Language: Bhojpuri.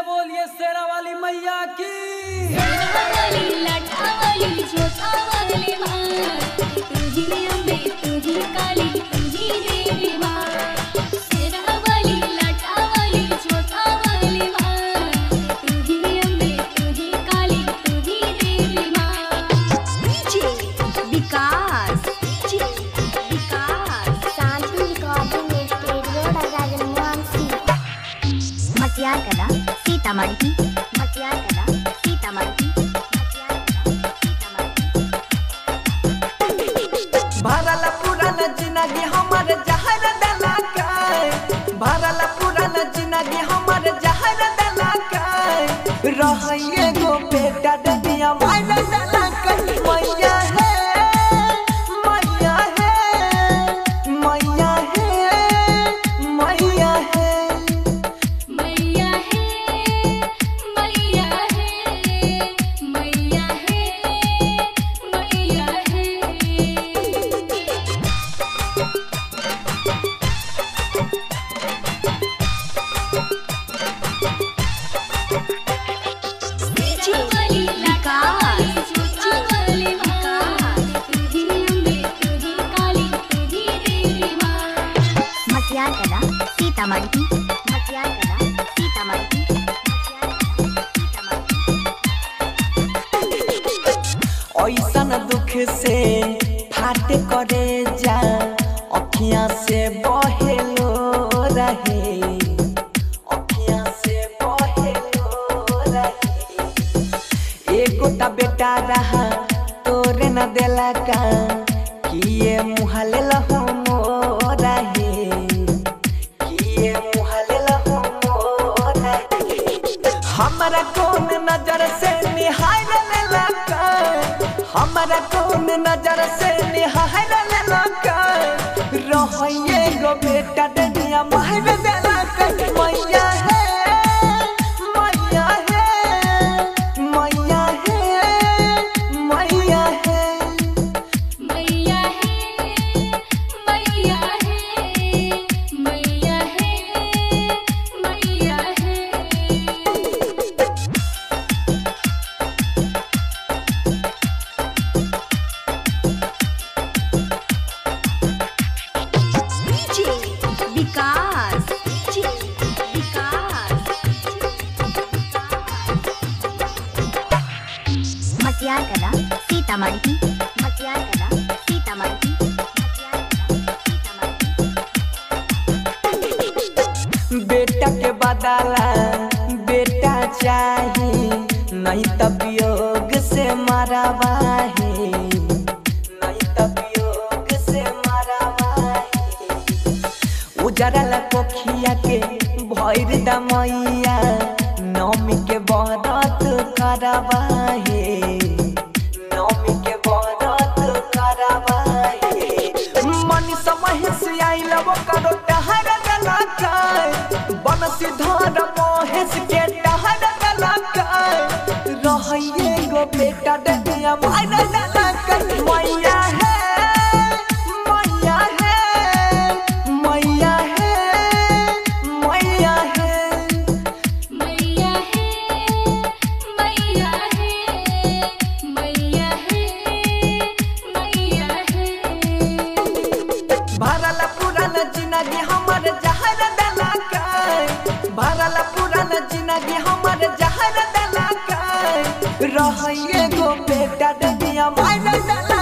बोलिए शेरा वाली मैया की। शेरा वाली लाटा वाली जोता वाली माँ, तू ही अम्बे तू ही काली तू ही देवी माँ। शेरा वाली लाटा वाली जोता वाली माँ, तू ही अम्बे तू ही काली तू ही देवी माँ। डीजे विकास शांति रिकॉर्डिंग स्टूडियो राजनवांसी मटियार कला सीतामढ़ी मटियार कला सीतामढ़ी भरल पुरान जिंदगी हमर जहर दला के, भरल पुरान जिंदगी हमर जहर दला के, रहिए गो बेटा ददिया मार दला के। मैया है मैया है मैया है मैया है मैया है मैया है मैया है मैया है। डीजे वाली लाटा वाली जोता वाली माँ, तू ही अम्बे तू ही काली तू ही देवी माँ। मटियार कला सीतामढ़ी मटियार कला सीतामढ़ी ऐसन दुख से फाट करे जा अखियां से बहेलो रहे, अखियां से बहेलो रहे। एगो ता बेटा रहा तोरे न देला का, किए मुहाले लहो मोरा हे, किए मुहाले लहो मोरा हे। हमरा कौन नजर से निहार लेला का, हमरा कौन नजर से निहार लेला का, रहिए गो बेटा ददिया मार देला का। मैया है मैया है मैया है मैया है मैया है मैया है मैया है मैया है। डीजे विकास मटियार कला सीतामढ़ी मटियार कला सीतामढ़ी बेटा के बदला बेटा चाही, नहीं तब वियोग से मरवाही, नहीं तब वियोग से मरवाही। उजरल कोखिया के भैर दमैया, नौमी के बरत करवाही, नौमी के बरत करवाही। मन समझ से आइल वो करो टहर दला के, बनसी धर मोहेश के टहर दला के, रहिए गो बेटा ददिया मार दला के। मैया है मैया है मैया है मैया है मैया है मैया है मैया है मैया है। भरल पुरान जिंदगी हमर जहर दला के, भरल पुरान जिंदगी हमर जहर दला के, रहिए गो बेटा ददिया मार दला